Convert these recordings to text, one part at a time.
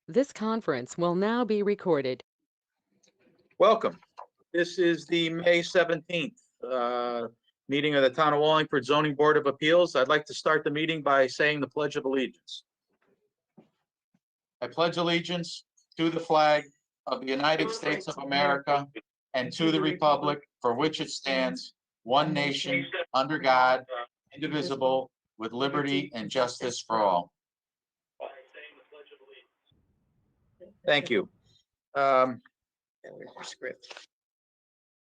This conference will now be recorded. Welcome. This is the May 17th meeting of the Town of Wallingford Zoning Board of Appeals. I'd like to start the meeting by saying the Pledge of Allegiance. I pledge allegiance to the flag of the United States of America and to the republic for which it stands, one nation, under God, indivisible, with liberty and justice for all. Thank you. All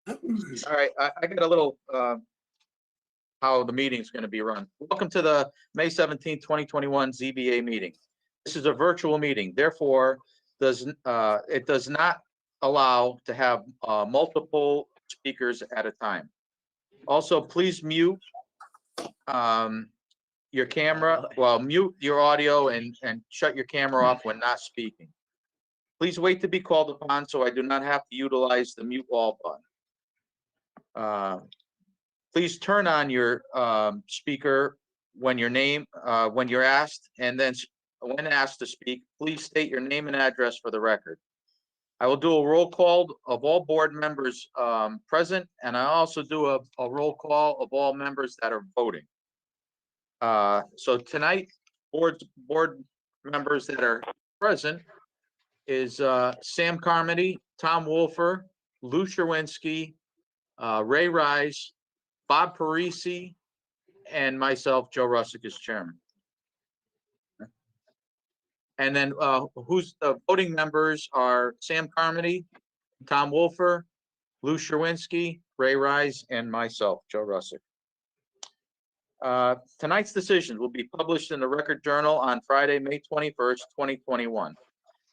right, I got a little how the meeting's going to be run. Welcome to the May 17th, 2021 ZBA meeting. This is a virtual meeting, therefore it does not allow to have multiple speakers at a time. Also, please mute your camera, mute your audio and shut your camera off when not speaking. Please wait to be called upon so I do not have to utilize the mute all button. Please turn on your speaker when you're asked, and then when asked to speak, please state your name and address for the record. I will do a roll call of all board members present, and I also do a roll call of all members that are voting. So tonight, board members that are present is Sam Carmody, Tom Wolfer, Lou Sherwinski, Ray Rise, Bob Parisi, and myself, Joe Russick, as chairman. And then who's the voting members are Sam Carmody, Tom Wolfer, Lou Sherwinski, Ray Rise, and myself, Joe Russick. Tonight's decision will be published in the Record Journal on Friday, May 21st, 2021.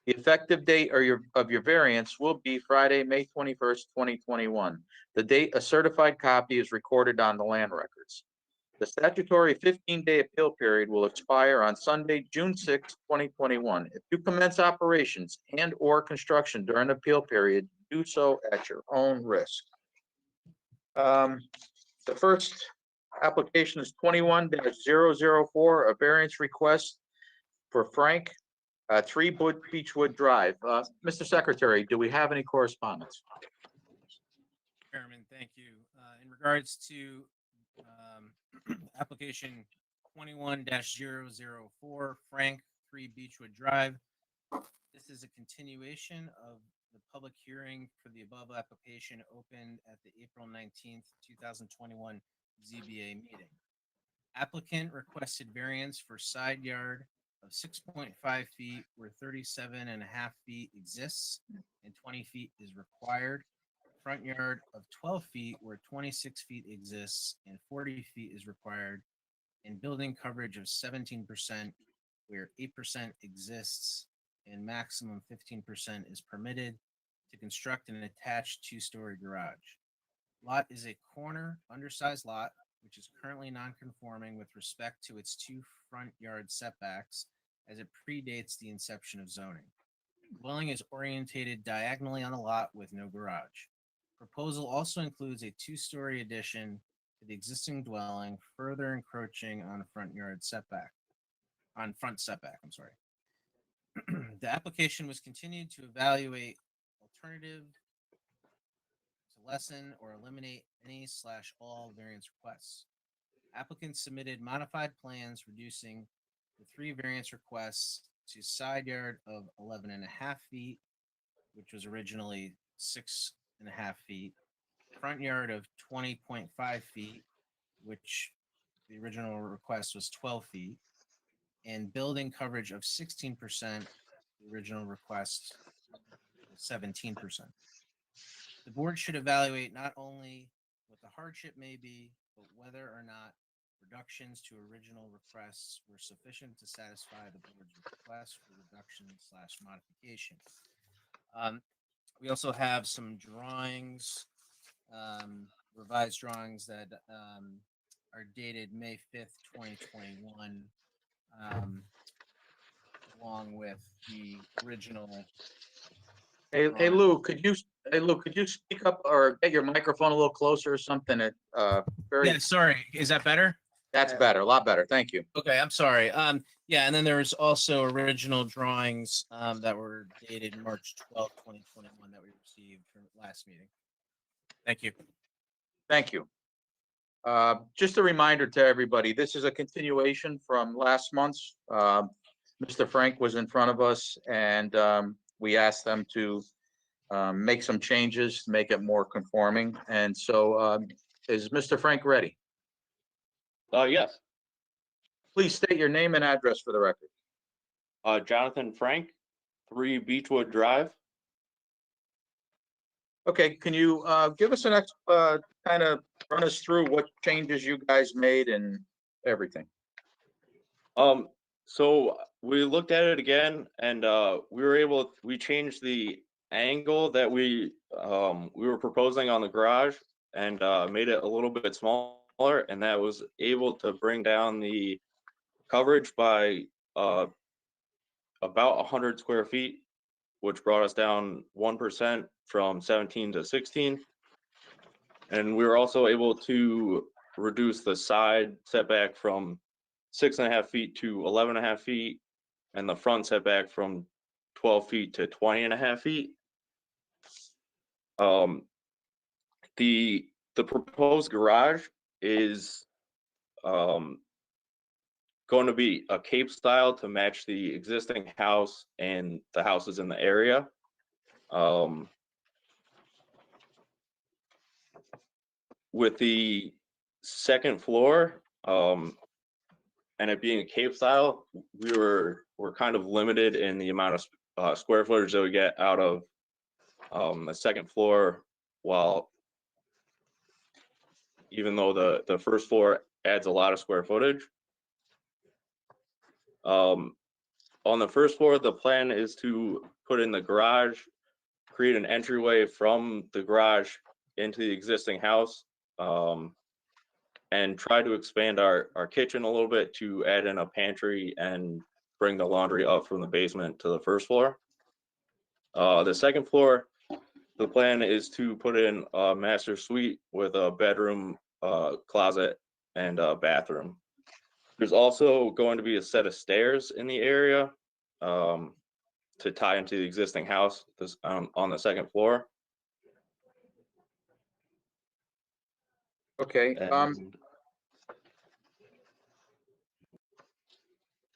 The effective date of your variance will be Friday, May 21st, 2021. The date a certified copy is recorded on the land records. The statutory 15-day appeal period will expire on Sunday, June 6, 2021. If you commence operations and/or construction during the appeal period, do so at your own risk. The first application is 21-004, a variance request for Frank, 3 Beechwood Drive. Mr. Secretary, do we have any correspondence? Chairman, thank you. In regards to application 21-004, Frank, 3 Beechwood Drive, this is a continuation of the public hearing for the above application opened at the April 19th, 2021 ZBA meeting. Applicant requested variance for side yard of 6.5 feet where 37.5 feet exists and 20 feet is required. Front yard of 12 feet where 26 feet exists and 40 feet is required, and building coverage of 17% where 8% exists and maximum 15% is permitted to construct an attached 2-story garage. Lot is a corner, undersized lot, which is currently non-conforming with respect to its 2 front yard setbacks as it predates the inception of zoning. Dwelling is orientated diagonally on the lot with no garage. Proposal also includes a 2-story addition to the existing dwelling, further encroaching on front setback. The application was continued to evaluate alternative to lessen or eliminate any/all variance requests. Applicants submitted modified plans reducing the 3 variance requests to side yard of 11.5 feet, which was originally 6.5 feet, front yard of 20.5 feet, which the original request was 12 feet, and building coverage of 16%, the original request was 17%. The board should evaluate not only what the hardship may be, but whether or not reductions to original requests were sufficient to satisfy the board's request for reduction/modification. We also have some drawings, revised drawings that are dated May 5th, 2021, along with the original. Hey Lou, could you speak up or get your microphone a little closer or something? Yeah, sorry. Is that better? That's better, a lot better. Thank you. Okay, I'm sorry. Yeah, and then there was also original drawings that were dated March 12th, 2021 that we received from last meeting. Thank you. Thank you. Just a reminder to everybody, this is a continuation from last month's. Mr. Frank was in front of us and we asked them to make some changes, to make it more conforming. And so is Mr. Frank ready? Yes. Please state your name and address for the record. Jonathan Frank, 3 Beechwood Drive. Okay, can you give us an kind of run us through what changes you guys made and everything? So we looked at it again, and we changed the angle that we were proposing on the garage, and made it a little bit smaller, and that was able to bring down the coverage by about 100 square feet, which brought us down 1% from 17 to 16. And we were also able to reduce the side setback from 6.5 feet to 11.5 feet, and the front setback from 12 feet to 20.5 feet. The proposed garage is going to be a cape style to match the existing house and the houses in the area. With the second floor, and it being a cape style, we're kind of limited in the amount of square footage that we get out of the second floor, while even though the first floor adds a lot of square footage. On the first floor, the plan is to put in the garage, create an entryway from the garage into the existing house, and try to expand our kitchen a little bit to add in a pantry and bring the laundry up from the basement to the first floor. The second floor, the plan is to put in a master suite with a bedroom, closet, and a bathroom. There's also going to be a set of stairs in the area to tie into the existing house on the second floor. Okay, And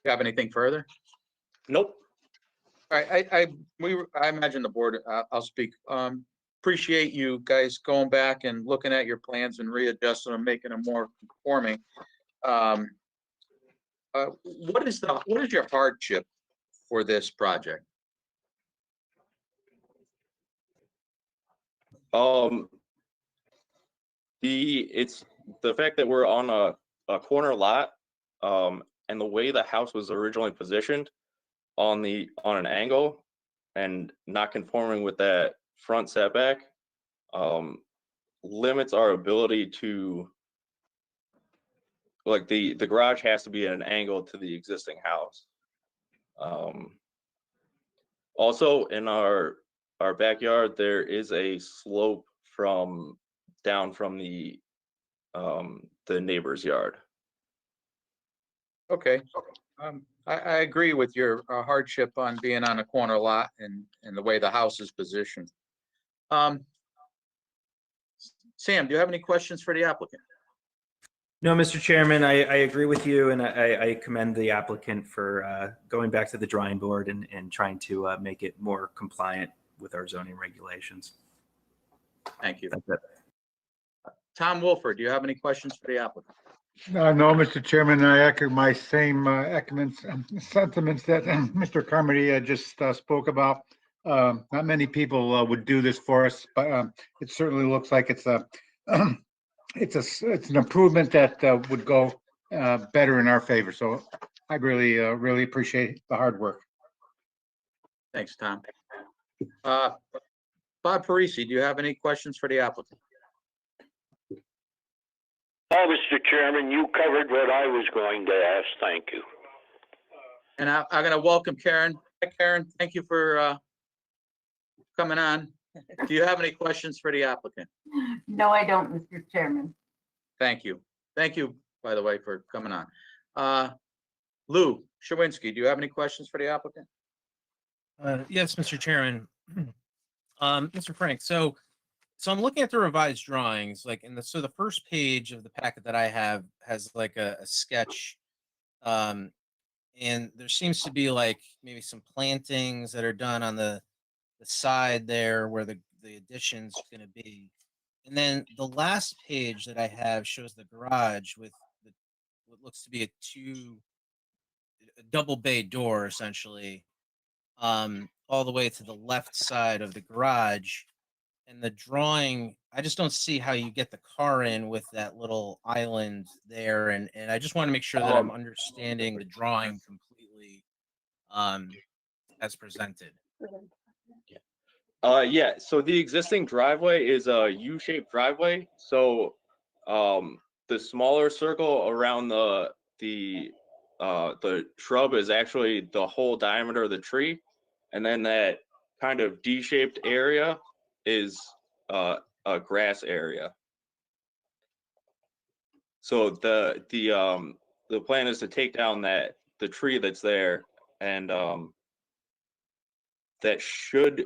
you have anything further? nope. All right, I imagine the board, I'll speak, appreciate you guys going back and looking at your plans and readjusting them, making them more conforming. What is your hardship for this project? It's the fact that we're on a corner lot, and the way the house was originally positioned on an angle and not conforming with that front setback, limits our ability to, like, the garage has to be at an angle to the existing house. Also in our backyard, there is a slope down from the neighbor's yard. Okay, I agree with your hardship on being on a corner lot and the way the house is positioned. Sam, do you have any questions for the applicant? No, Mr. Chairman, I agree with you, and I commend the applicant for going back to the drawing board and trying to make it more compliant with our zoning regulations. Thank you. That's it. Tom Wolford, do you have any questions for the applicant? No, Mr. Chairman, I echo my same sentiments that Mr. Carmody just spoke about. Not many people would do this for us, but it certainly looks like it's an improvement that would go better in our favor. So I really appreciate the hard work. Thanks, Tom. Bob Parisi, do you have any questions for the applicant? Mr. Chairman, you covered what I was going to ask. Thank you. And I'm going to welcome Karen. Hi, Karen. Thank you for coming on. Do you have any questions for the applicant? No, I don't, Mr. Chairman. Thank you. Thank you, by the way, for coming on. Lou Shawinski, do you have any questions for the applicant? Yes, Mr. Chairman. Mr. Frank, so I'm looking at the revised drawings, like so the first page of the packet that I have has like a sketch. And there seems to be like maybe some plantings that are done on the side there where the addition's going to be. And then the last page that I have shows the garage with what looks to be a double bay door essentially, all the way to the left side of the garage. And the drawing, I just don't see how you get the car in with that little island there. And I just want to make sure that I'm understanding the drawing completely as presented. Yeah, so the existing driveway is a U-shaped driveway. So the smaller circle around the shrub is actually the whole diameter of the tree. And then that kind of D-shaped area is a grass area. So the plan is to take down the tree that's there, and that should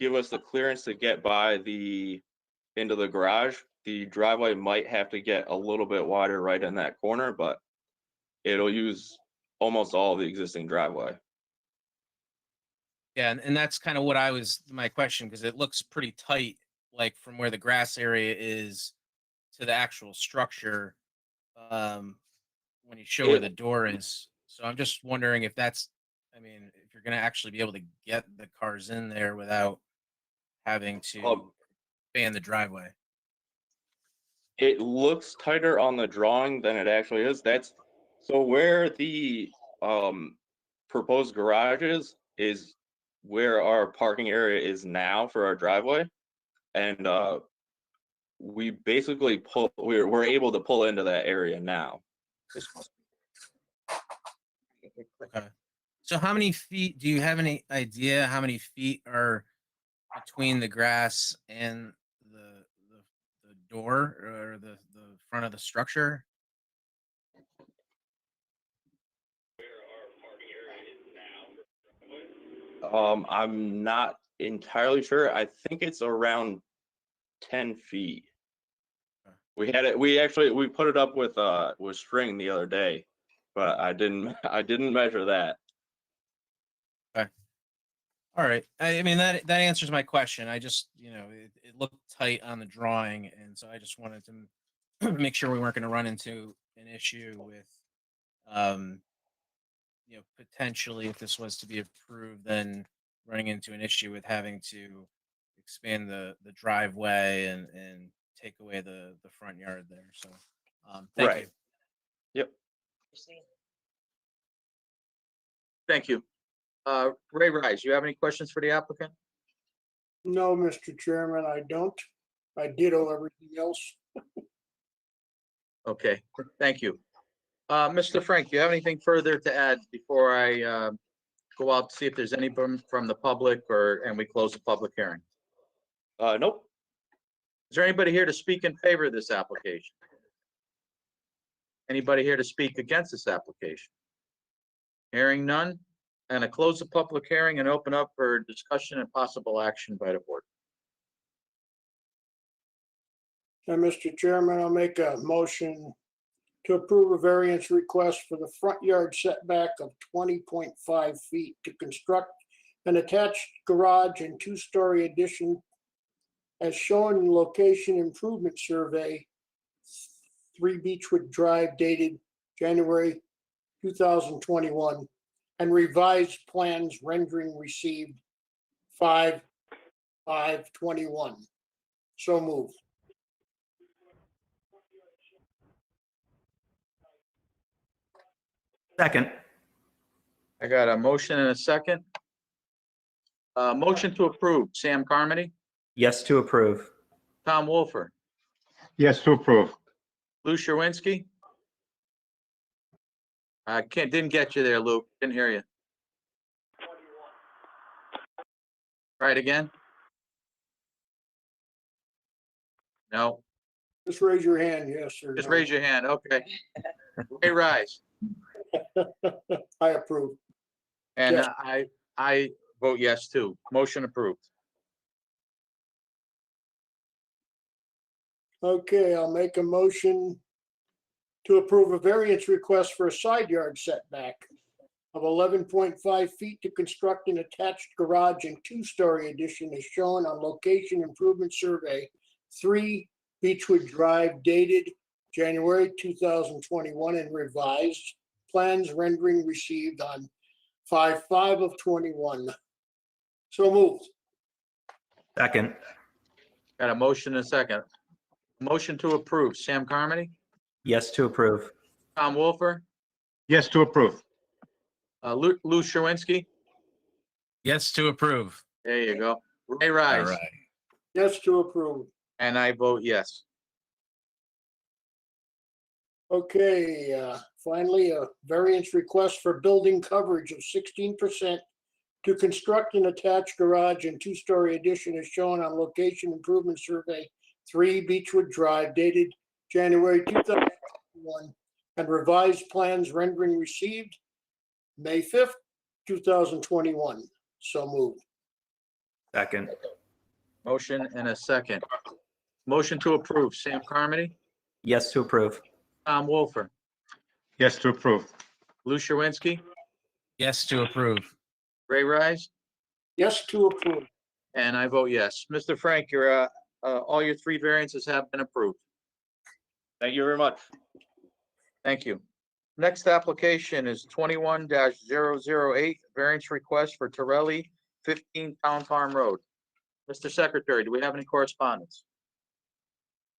give us the clearance to get by into the garage. The driveway might have to get a little bit wider right in that corner, but it'll use almost all of the existing driveway. Yeah, and that's kind of what my question, because it looks pretty tight, like from where the grass area is to the actual structure, when you show where the door is. So I'm just wondering if if you're going to actually be able to get the cars in there without having to expand the driveway. It looks tighter on the drawing than it actually is. So where the proposed garage is where our parking area is now for our driveway, and we basically we're able to pull into that area now. Okay. So how many feet, do you have any idea how many feet are between the grass and the door or the front of the structure? I'm not entirely sure. I think it's around 10 feet. We put it up with string the other day, but I didn't measure that. Okay. All right. I mean, that answers my question. I just, it looked tight on the drawing, and so I just wanted to make sure we weren't going to run into an issue with, potentially, if this was to be approved, then running into an issue with having to expand the driveway and take away the front yard there. So, thank Right. you. Yep. Thank you. Ray Rice, you have any questions for the applicant? No, Mr. Chairman, I don't. I ditto everything else. Okay, thank you. Mr. Frank, do you have anything further to add before I go out to see if there's anybody from the public and we close the public hearing? Nope. Is there anybody here to speak in favor of this application? Anybody here to speak against this application? Hearing none, and I close the public hearing and open up for discussion and possible action by the board. And Mr. Chairman, I'll make a motion to approve a variance request for the front yard setback of 20.5 feet to construct an attached garage and two-story addition as shown in location improvement survey 3 Beechwood Drive dated January 2021 and revised plans rendering received 5/5/21. So moved. Second. I got a motion and a second. Motion to approve, Sam Carmody, Yes to approve. Tom Wolfer, Yes to approve. Lou Sherwinski. I didn't get you there, Lou. Didn't hear you. Try it again. No. Just raise your hand, yes or Just no. raise your hand. Okay. Ray Rise. I approve. And Yes. I vote yes too. Motion approved. Okay, I'll make a motion to approve a variance request for a side yard setback of 11.5 feet to construct an attached garage and two-story addition as shown on location improvement survey 3 Beechwood Drive dated January 2021 and revised plans rendering received on 5/5 of 21. So moved. Second. Got a motion and a second. Motion to approve. Sam Carmody, Yes to approve. Tom Wolfer, Yes to approve. Lou Sherwinski. Yes to approve. There you go. Ray All Rise. right. Yes to approve. And I vote yes. Okay, finally, a variance request for building coverage of 16% to construct an attached garage and two-story addition as shown on location improvement survey 3 Beechwood Drive dated January 2021 and revised plans rendering received May 5th, 2021. So moved. Second. Motion and a second. Motion to approve. Sam Carmody, Yes to approve. Tom Wolfer, Yes to approve. Lou Sherwinski, Yes to approve. Ray Rise, Yes to approve. and I vote yes. Mr. Frank, all your 3 variances have been approved. Thank you very much. Thank you. Next application is 21-008, variance request for Torelli, 15 Town Farm Road. Mr. Secretary, do we have any correspondence?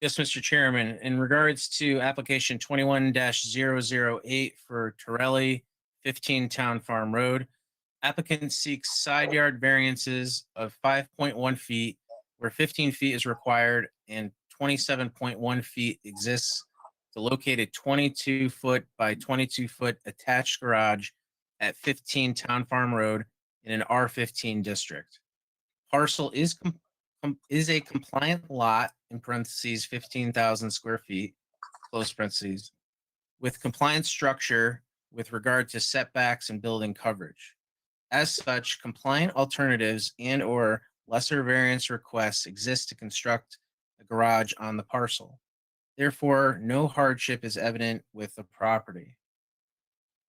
Yes, Mr. Chairman, in regards to application 21-008 for Torelli, 15 Town Farm Road, applicant seeks side yard variances of 5.1 feet where 15 feet is required and 27.1 feet exists to locate a 22-foot by 22-foot attached garage at 15 Town Farm Road in an R15 district. Parcel is a compliant lot, in parentheses, 15,000 square feet, close parentheses, with compliant structure with regard to setbacks and building coverage. As such, compliant alternatives and/or lesser variance requests exist to construct a garage on the parcel. Therefore, no hardship is evident with the property.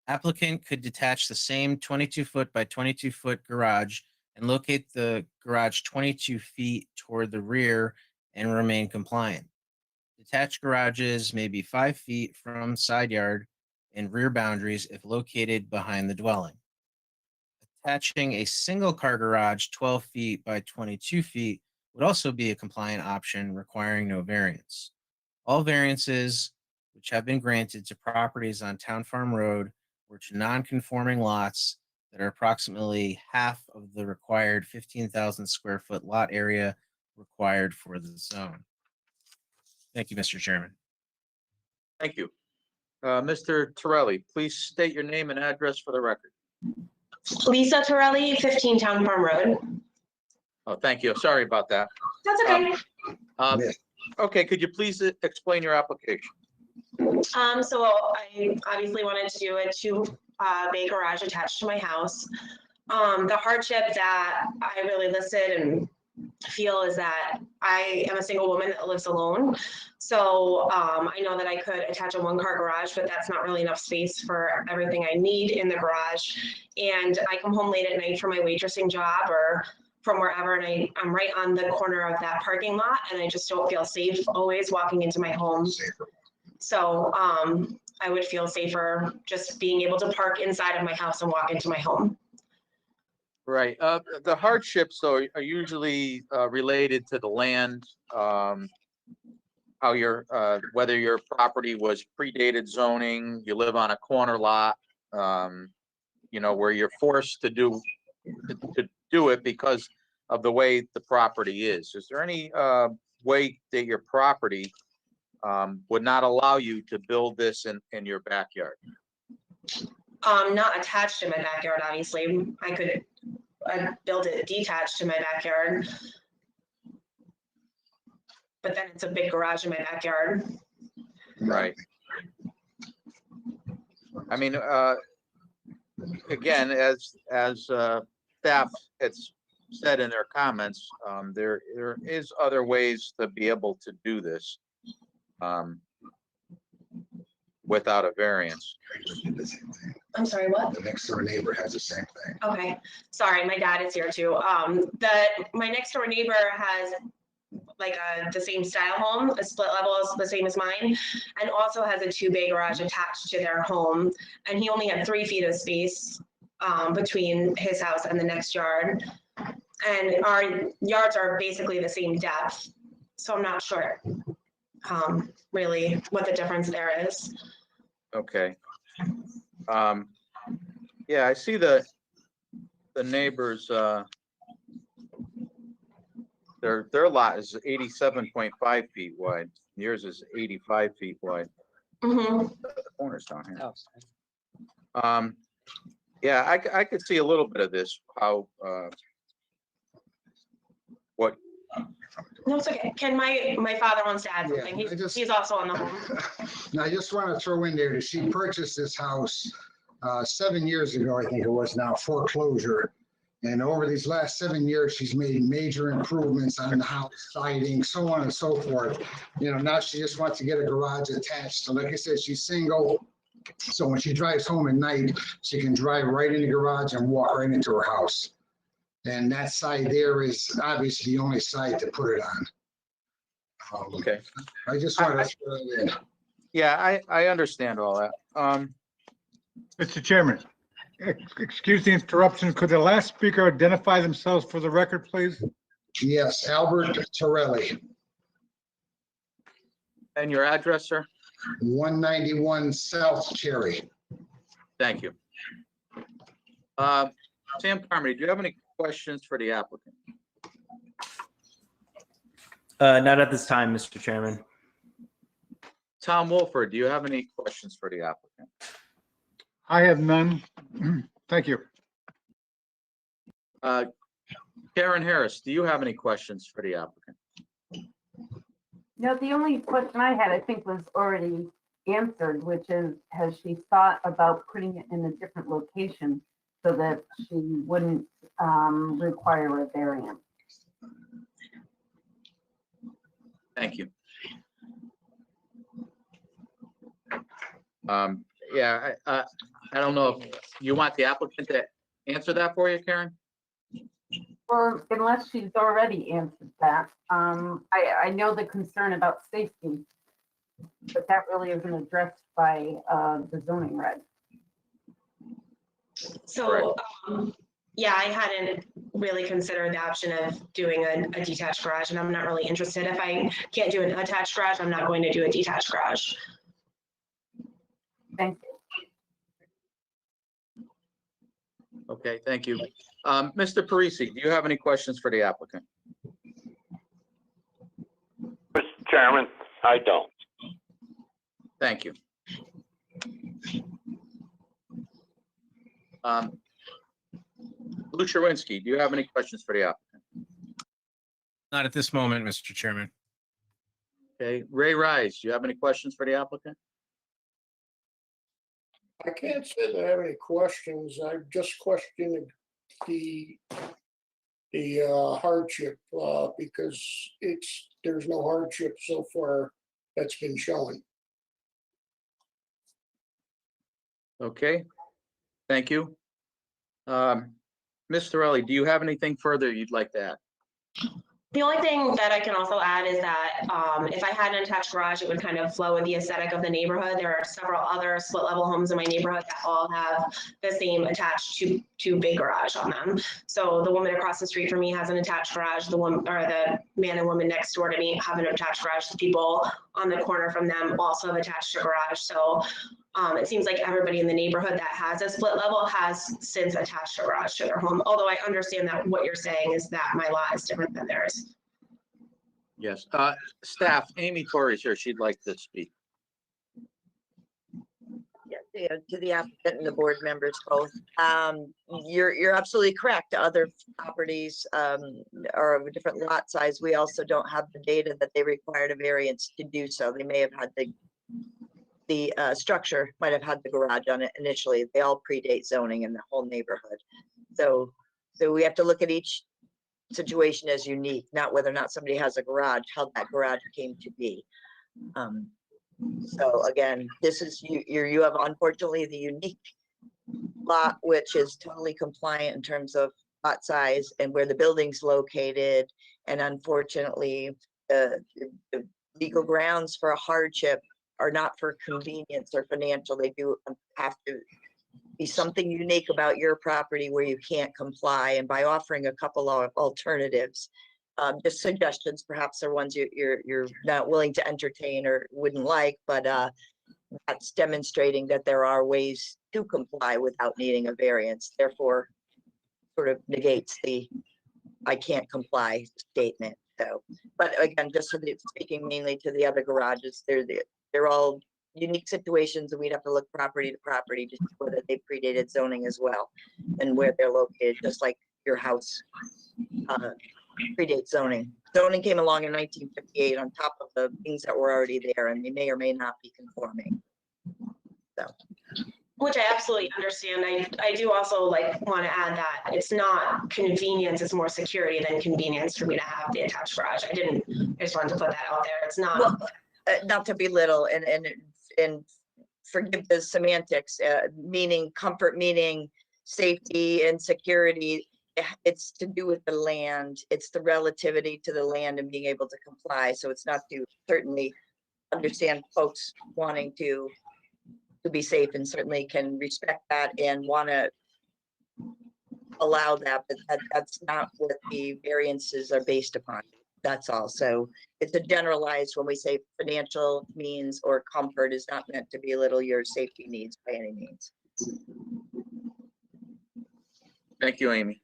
Applicant could detach the same 22-foot by 22-foot garage and locate the garage 22 feet toward the rear and remain compliant. Detached garages may be 5 feet from side yard and rear boundaries if located behind the dwelling. Attaching a single car garage 12 feet by 22 feet would also be a compliant option requiring no variance. All variances which have been granted to properties on Town Farm Road were to non-conforming lots that are approximately half of the required 15,000 square foot lot area required for the zone. Thank you, Mr. Chairman. Thank you. Mr. Torelli, please state your name and address for the record. Lisa Torelli, 15 Town Farm Road. Oh, thank you. Sorry about that. That's okay. Okay, could you please explain your application? So I obviously wanted to do a two-bay garage attached to my house. The hardship that I really listed and feel is that I am a single woman that lives alone. So I know that I could attach a one-car garage, but that's not really enough space for everything I need in the garage. And I come home late at night from my waitressing job or from wherever, and I'm right on the corner of that parking lot, and I just don't feel safe always walking into my home. So I would feel safer just being able to park inside of my house and walk into my home. Right. The hardships, though, are usually related to the land, how whether your property was predated zoning, you live on a corner lot, where you're forced to do it because of the way the property is. Is there any way that your property would not allow you to build this in your backyard? Not attached to my backyard, obviously. I could build it detached to my backyard. but then it's a big garage in my backyard. Right. I mean, again, as staff it's said in their comments, there is other ways to be able to do this without a variance. I'm sorry, what? The next door neighbor has the same thing. Okay, sorry, my dad is here too. My next door neighbor has like the same style home, a split level is the same as mine, and also has a 2-bay garage attached to their home. And he only had 3 feet of space between his house and the next yard. And our yards are basically the same depth. So I'm not sure really what the difference there is. Okay. Yeah, I see the neighbors, their lot is 87.5 feet wide. Yours is 85 feet wide. Mm-hmm. The corner's down here. Yeah, I could see a little bit of this, how, what, No, it's okay. Can my father wants to add Yeah, something? I just- He's also on the home. Now, I just want to throw in there that she purchased this house 7 years ago, I think it was now, foreclosure. And over these last 7 years, she's made major improvements on the house, siding, so on and so forth. You know, now she just wants to get a garage attached. So like I said, she's single. So when she drives home at night, she can drive right in the garage and walk right into her house. And that side there is obviously the only side to put it on. okay. I just want to throw it in. Yeah, I understand all that. Mr. Chairman, excuse the interruption. Could the last speaker identify themselves for the record, please? Yes, Albert Torelli, And your address, sir? 191 South Cherry. Thank you. Sam Carmody, do you have any questions for the applicant? Not at this time, Mr. Chairman. Tom Wolford, do you have any questions for the applicant? I have none. Thank you. Karen Harris, do you have any questions for the applicant? No, the only question I had, I think, was already answered, which is, has she thought about putting it in a different location so that she wouldn't require a variance? Thank you. Yeah, I don't know if you want the applicant to answer that for you, Karen? Well, unless she's already answered that. I know the concern about safety, but that really isn't addressed by the zoning reg. So, yeah, I hadn't really considered the option of doing a detached garage, and I'm not really interested. If I can't do an attached garage, I'm not going to do a detached garage. Thank you. Okay, thank you. Mr. Parisi, do you have any questions for the applicant? Mr. Chairman, I don't. Thank you. Lou Sherwinski, do you have any questions for the applicant? Not at this moment, Mr. Chairman. Okay, Ray Rise, do you have any questions for the applicant? I can't say that I have any questions. I just questioned the hardship because there's no hardship so far that's been shown. Okay, thank you. Ms. Torelli, do you have anything further you'd like to add? The only thing that I can also add is that if I had an attached garage, it would kind of flow with the aesthetic of the neighborhood. There are several other split level homes in my neighborhood that all have the same attached two big garage on them. So the woman across the street from me has an attached garage. The woman or the man and woman next door to me have an attached garage. The people on the corner from them also have attached a garage. So it seems like everybody in the neighborhood that has a split level has since attached a garage to their home. Although I understand that what you're saying is that my lot is different than theirs. Yes, staff, Amy Torrey's here. She'd like to speak. to the applicant and the board members both. You're absolutely correct. Other properties are of a different lot size. We also don't have the data that they required a variance to do so. They may have had the structure might have had the garage on it initially. They all predate zoning in the whole neighborhood. So we have to look at each situation as unique, not whether or not somebody has a garage, how that garage came to be. So again, this is you have unfortunately the unique lot, which is totally compliant in terms of lot size and where the building's located. And unfortunately, the legal grounds for a hardship are not for convenience or financial. They do have to be something unique about your property where you can't comply. And by offering a couple of alternatives, just suggestions, perhaps are ones you're not willing to entertain or wouldn't like, but that's demonstrating that there are ways to comply without needing a variance. Therefore, sort of negates the I can't comply statement. So, but again, just speaking mainly to the other garages, they're all unique situations, and we'd have to look property to property to see whether they predated zoning as well and where they're located, just like your house predates zoning. Zoning came along in 1958 on top of the things that were already there, and they may or may not be conforming. So, which I absolutely understand. I do also want to add that it's not convenience, it's more security than convenience for me to have the attached garage. I just wanted to put that out there. It's not. Well, not to belittle and forgive the semantics, meaning comfort, meaning safety and security. It's to do with the land. It's the relativity to the land and being able to comply. So it's not to certainly understand folks wanting to be safe, and certainly can respect that and want to allow that, but that's not what the variances are based upon. That's all. So it's a generalized, when we say financial means or comfort, is not meant to belittle your safety needs by any means. Thank you, Amy.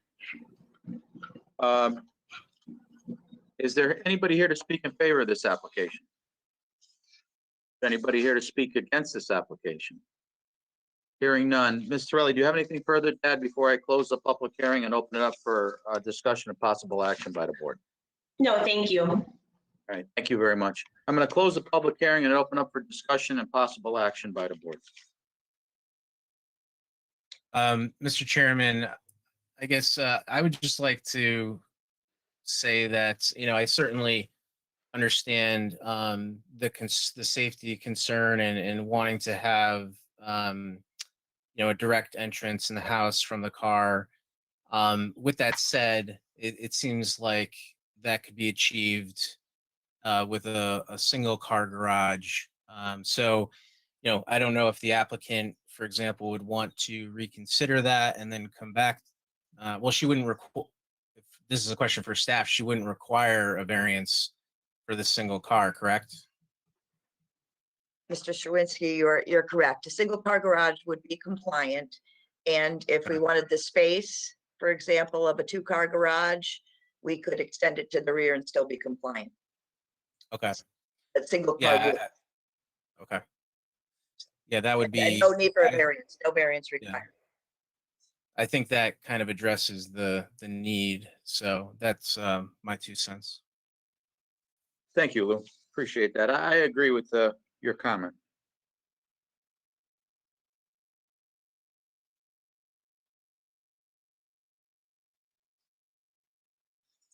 Is there anybody here to speak in favor of this application? Anybody here to speak against this application? Hearing none. Ms. Torelli, do you have anything further to add before I close the public hearing and open it up for discussion of possible action by the board? No, thank you. All right, thank you very much. I'm going to close the public hearing and open up for discussion and possible action by the board. Mr. Chairman, I guess I would just like to say that, I certainly understand the safety concern and wanting to have a direct entrance in the house from the car. With that said, it seems like that could be achieved with a single car garage. So, I don't know if the applicant, for example, would want to reconsider that and then come back. Well, she wouldn't if this is a question for staff, she wouldn't require a variance for the single car, correct? Mr. Sherwinski, you're correct. A single car garage would be compliant. And if we wanted the space, for example, of a 2-car garage, we could extend it to the rear and still be compliant. Okay. A single car. Yeah. Okay. Yeah, that would be. And no need for a variance. No variance required. I think that kind of addresses the need. So that's my 2 cents. Thank you, Lou. Appreciate that. I agree with your comment.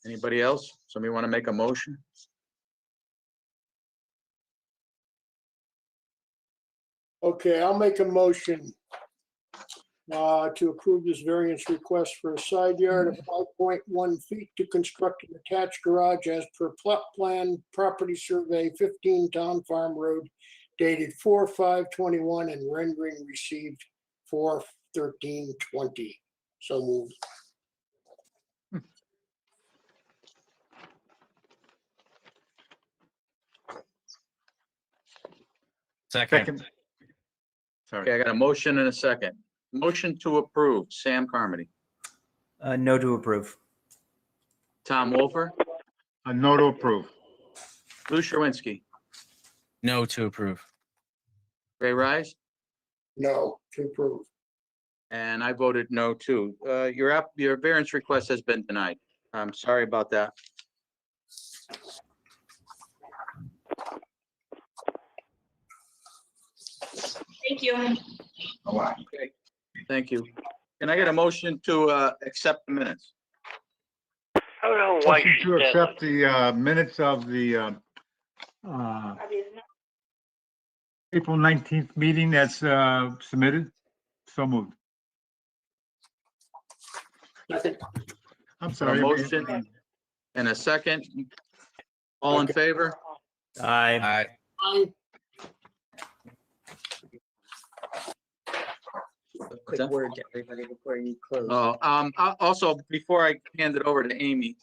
Anybody else? Somebody want to make a motion? Okay, I'll make a motion to approve this variance request for a side yard of 5.1 feet to construct an attached garage as per plot plan, property survey 15 Town Farm Road, dated 4/5/21, and rendering received 4/13/20. So moved. Second. Okay, I got a motion and a second. Motion to approve, Sam Carmody. No to approve. Tom Wolfer, A no to approve. Lou Sherwinski, No to approve. Ray Rise, No, to approve. And I voted no too. Your variance request has been denied. I'm sorry about that. Thank you. Okay, thank you. Can I get a motion to accept the minutes? I don't know why Motion she to said accept the minutes of the April 19th meeting that's submitted. So moved. I'm A sorry. motion and a second. All in favor? Aye. Aye. Quick word to everybody before you close. Also, before I hand it over to Amy,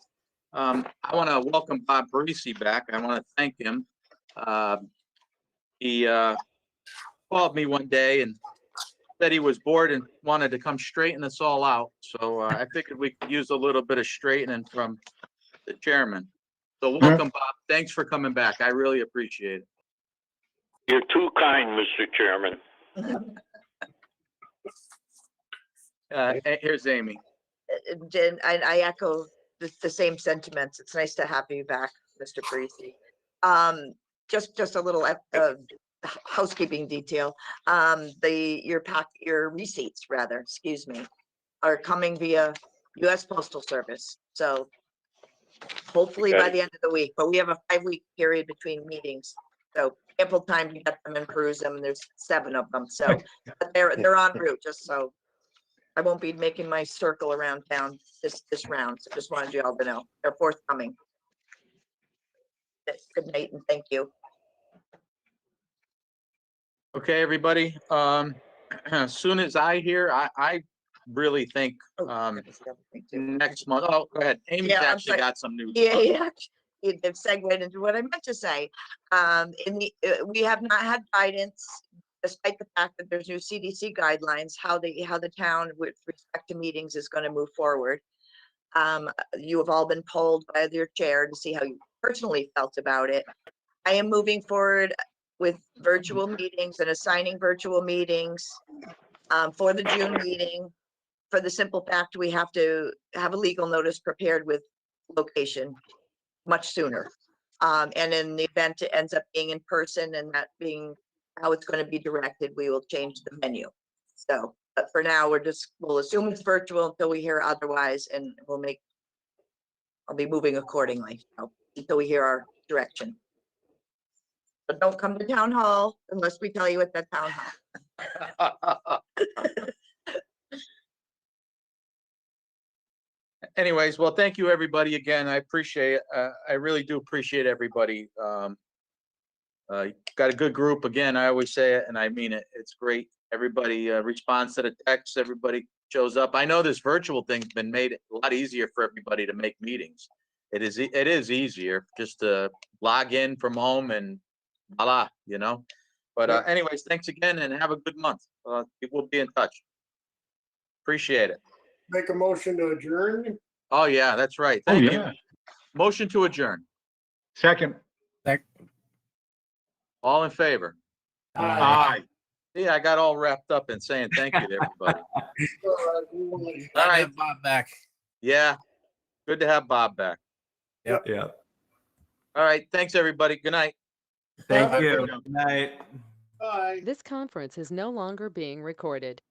I want to welcome Bob Parisi back. I want to thank him. He called me one day and said he was bored and wanted to come straighten us all out. So I figured we could use a little bit of straightening from the chairman. So welcome, Bob. Thanks for coming back. I really appreciate it. you're too kind, Mr. Chairman. Here's Amy. Jen, I echo the same sentiments. It's nice to have you back, Mr. Parisi. Just a little housekeeping detail. Your receipts rather, excuse me, are coming via U.S. Postal Service. So hopefully by the end of the week, but we have a 5-week period between meetings. So ample time to get them and peruse them. There's 7 of them. So but they're en route, just so I won't be making my circle around town this round. So just wanted you all to know they're forthcoming. Good night and thank you. Okay, everybody. As soon as I hear, I really think That was the other thing, too. next month. Oh, go ahead. Amy's Yeah, I'm actually sorry. got some news. Yeah. It segued into what I meant to say. We have not had guidance, despite the fact that there's new CDC guidelines, how the town with respect to meetings is going to move forward. You have all been polled by your chair to see how you personally felt about it. I am moving forward with virtual meetings and assigning virtual meetings for the June meeting, for the simple fact we have to have a legal notice prepared with location much sooner. And in the event it ends up being in person and that being how it's going to be directed, we will change the venue. So, but for now, we'll assume it's virtual until we hear otherwise, and I'll be moving accordingly, so, until we hear our direction. But don't come to town hall unless we tell you at the town hall. Anyways, well, thank you, everybody. Again, I appreciate, I really do appreciate everybody. Got a good group. Again, I always say it and I mean it. It's great. Everybody responds to the text. Everybody shows up. I know this virtual thing's been made a lot easier for everybody to make meetings. It is easier just to log in from home and voila, you know. But anyways, thanks again and have a good month. We'll be in touch. Appreciate it. Make a motion to adjourn. Oh, yeah, that's right. Oh, Thank you. yeah. Motion to adjourn. Second. All in favor? Aye. Yeah, I got all wrapped up in saying thank you to everybody. Glad to right. have Bob back. Yeah, good to have Bob back. Yeah. All right, thanks, everybody. Good night. Thank you. Good night. Bye. This conference is no longer being recorded.